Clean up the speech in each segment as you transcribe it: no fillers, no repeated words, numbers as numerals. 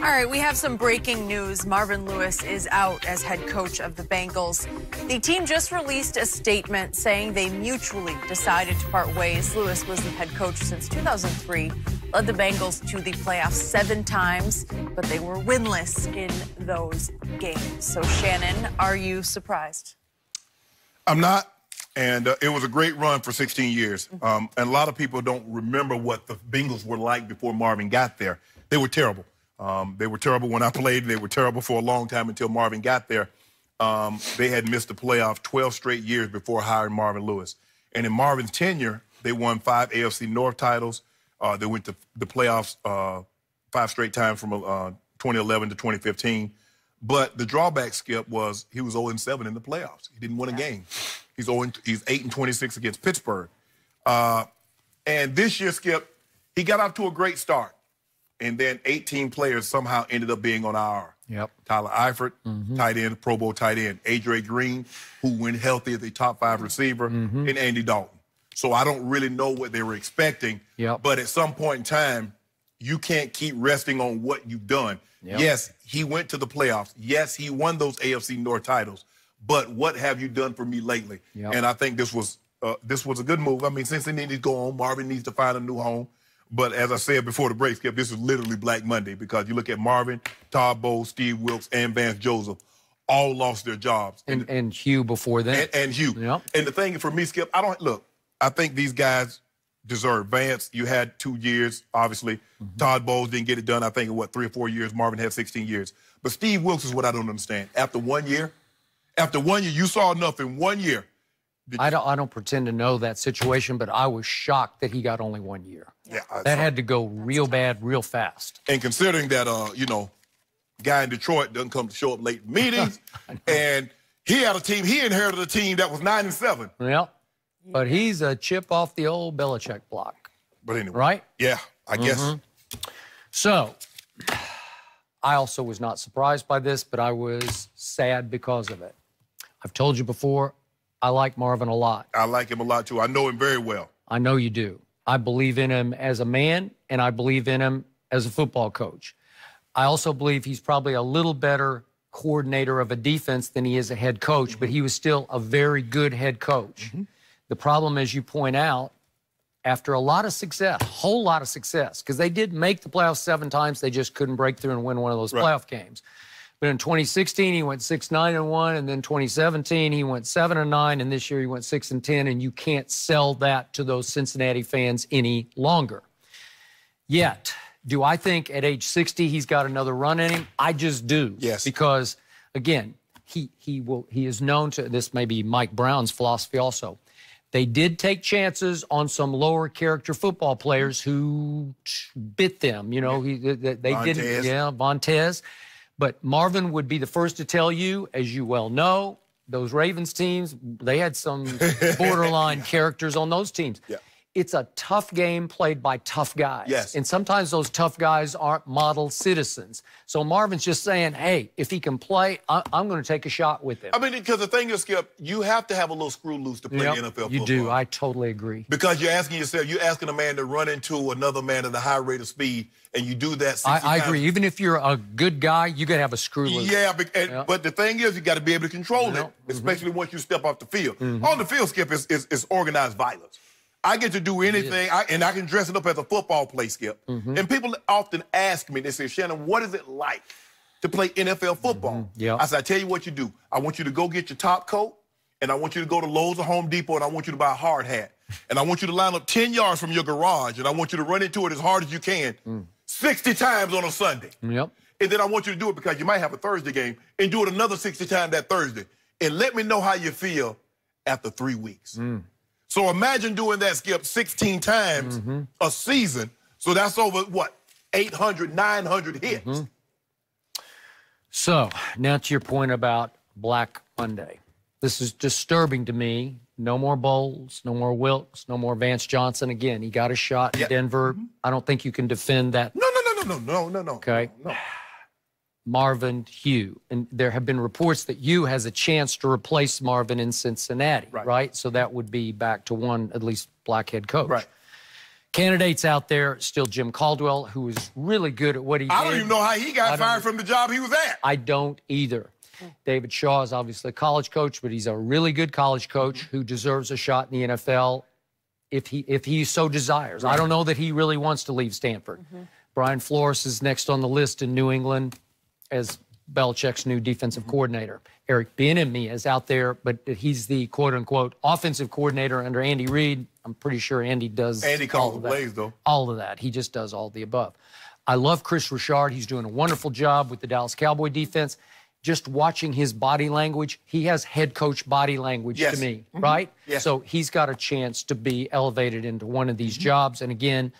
All right, we have some breaking news. Marvin Lewis is out as head coach of the Bengals. The team just released a statement saying they mutually decided to part ways. Lewis was the head coach since 2003, led the Bengals to the playoffs 7 times, but they were winless in those games. So, Shannon, are you surprised? I'm not, and it was a great run for 16 years. And a lot of people don't remember what the Bengals were like before Marvin got there. They were terrible. They were terrible when I played. They were terrible for a long time until Marvin got there. They had missed the playoffs 12 straight years before hiring Marvin Lewis. And in Marvin's tenure, they won 5 AFC North titles. They went to the playoffs 5 straight times from 2011 to 2015. But the drawback, Skip, was he was 0-7 in the playoffs. He didn't win a game. He's 8-26 against Pittsburgh. And this year, Skip, he got off to a great start. And then 18 players somehow ended up being on IR. Yep. Tyler Eifert, tight end, Pro Bowl tight end. A.J. Green, who went healthy as a top 5 receiver, and Andy Dalton. So I don't really know what they were expecting. Yep. But at some point in time, you can't keep resting on what you've done. Yep. Yes, he went to the playoffs. Yes, he won those AFC North titles. But what have you done for me lately? Yep. And I think this was a good move. I mean, Cincinnati needs to go on. Marvin needs to find a new home. But as I said before the break, Skip, this is literally Black Monday because you look at Marvin, Todd Bowles, Steve Wilkes, and Vance Joseph all lost their jobs. And Hugh before that. And Hugh. Yep. And the thing for me, Skip, I think these guys deserve. Vance, you had 2 years, obviously. Todd Bowles didn't get it done, I think, in 3 or 4 years. Marvin had 16 years. But Steve Wilkes is what I don't understand. After 1 year, you saw enough in 1 year. I don't pretend to know that situation, but I was shocked that he got only 1 year. Yeah, that had to go real bad, real fast. And considering that, guy in Detroit doesn't show up late meetings, and he had a team, he inherited a team that was 9-7. Yeah, but he's a chip off the old Belichick block. But anyway, right? Yeah, I guess. So, I also was not surprised by this, but I was sad because of it. I've told you before, I like Marvin a lot. I like him a lot, too. I know him very well. I know you do. I believe in him as a man, and I believe in him as a football coach. I also believe he's probably a little better coordinator of a defense than he is a head coach, but he was still a very good head coach. The problem, as you point out, after a lot of success, a whole lot of success, because they did make the playoffs 7 times, they just couldn't break through and win one of those playoff games. But in 2016, he went 6-9-1, and then 2017, he went 7-9, and this year he went 6-10, and you can't sell that to those Cincinnati fans any longer. Yet, do I think at age 60 he's got another run in him? I just do. Yes. Because, again, he is known to, this may be Mike Brown's philosophy also, they did take chances on some lower character football players who bit them. You know, they didn't. Yeah, Vontez. But Marvin would be the first to tell you, as you well know, those Ravens teams, they had some borderline characters on those teams. Yeah. It's a tough game played by tough guys. Yes. And sometimes those tough guys aren't model citizens. So Marvin's just saying, hey, if he can play, I'm going to take a shot with him. I mean, because the thing is, Skip, you have to have a little screw loose to play NFL football. You do. I totally agree. Because you're asking yourself, you're asking a man to run into another man at a high rate of speed, and you do that 60 I agree. Even if you're a good guy, you got to have a screw loose. Yeah, but the thing is, you got to be able to control it, especially once you step off the field. On the field, Skip, is organized violence. I get to do anything, and I can dress it up as a football play, Skip. And people often ask me, they say, Shannon, what is it like to play NFL football? I said, I tell you what you do. I want you to go get your top coat, and I want you to go to Lowe's or Home Depot, and I want you to buy a hard hat. And I want you to line up 10 yards from your garage, and I want you to run into it as hard as you can 60 times on a Sunday. And then I want you to do it because you might have a Thursday game, and do it another 60 times that Thursday. And let me know how you feel after 3 weeks. So imagine doing that, Skip, 16 times a season. So that's over, what, 800, 900 hits. So now to your point about Black Monday. This is disturbing to me. No more Bowles, no more Wilkes, no more Vance Johnson. Again, he got a shot in Denver. I don't think you can defend that. No. Okay. No. Marvin, Hugh. And there have been reports that Hugh has a chance to replace Marvin in Cincinnati, right? So that would be back to one, at least, black head coach. Candidates out there, still Jim Caldwell, who was really good at what he did. I don't even know how he got fired from the job he was at. I don't either. David Shaw is obviously a college coach, but he's a really good college coach who deserves a shot in the NFL if he so desires. I don't know that he really wants to leave Stanford. Brian Flores is next on the list in New England as Belichick's new defensive coordinator. Eric Bieniemy is out there, but he's the quote-unquote offensive coordinator under Andy Reid. I'm pretty sure Andy does calls the plays, though. All of that. He just does all the above. I love Chris Richard. He's doing a wonderful job with the Dallas Cowboy defense. Just watching his body language, he has head coach body language to me, right? Yes. So he's got a chance to be elevated into one of these jobs. And again,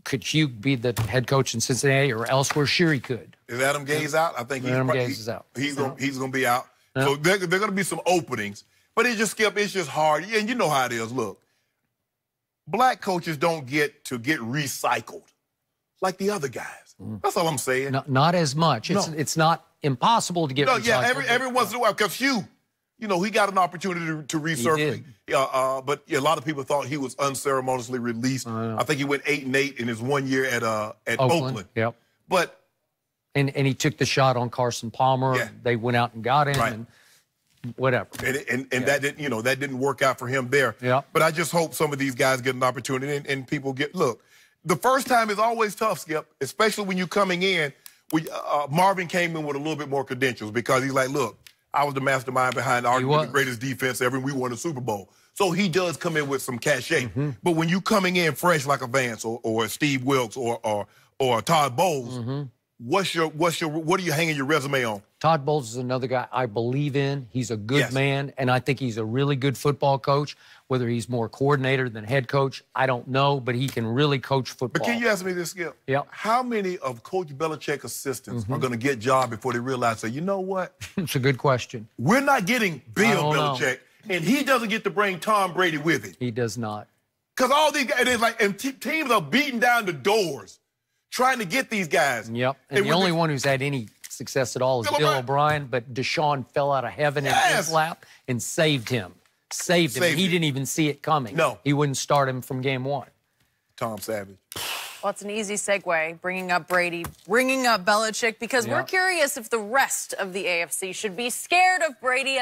could Hugh be the head coach in Cincinnati or elsewhere? Sure, he could. Is Adam Gase out? I think Adam Gase is out. He's going to be out. So there are going to be some openings. But it's just hard. And you know how it is. Look, black coaches don't get recycled like the other guys. That's all I'm saying. Not as much. It's not impossible to get recycled. Yeah, every once in a while. Because Hugh, he got an opportunity to resurface. But a lot of people thought he was unceremoniously released. I think he went 8-8 in his 1 year at Oakland. Yep. But and he took the shot on Carson Palmer. Yeah. They went out and got him and whatever. And that didn't work out for him there. Yeah. But I just hope some of these guys get an opportunity and people look. The first time is always tough, Skip, especially when you're coming in. Marvin came in with a little bit more credentials because he's like, look, I was the mastermind behind arguably the greatest defense ever, and we won a Super Bowl. So he does come in with some cachet. But when you coming in fresh like a Vance or a Steve Wilkes or a Todd Bowles, what are you hanging your resume on? Todd Bowles is another guy I believe in. He's a good man, and I think he's a really good football coach. Whether he's more coordinator than head coach, I don't know, but he can really coach football. But can you ask me this, Skip? Yeah. How many of Coach Belichick's assistants are going to get jobs before they realize, you know what? It's a good question. We're not getting Bill Belichick, and he doesn't get to bring Tom Brady with him. He does not. Because all these guys, teams are beating down the doors trying to get these guys. Yep. And the only one who's had any success at all is Bill O'Brien, but Deshaun fell out of heaven in his lap and saved him. Saved him. He didn't even see it coming. No. He wouldn't start him from game one. Tom Savage. Well, it's an easy segue, bringing up Brady, bringing up Belichick, because we're curious if the rest of the AFC should be scared of Brady.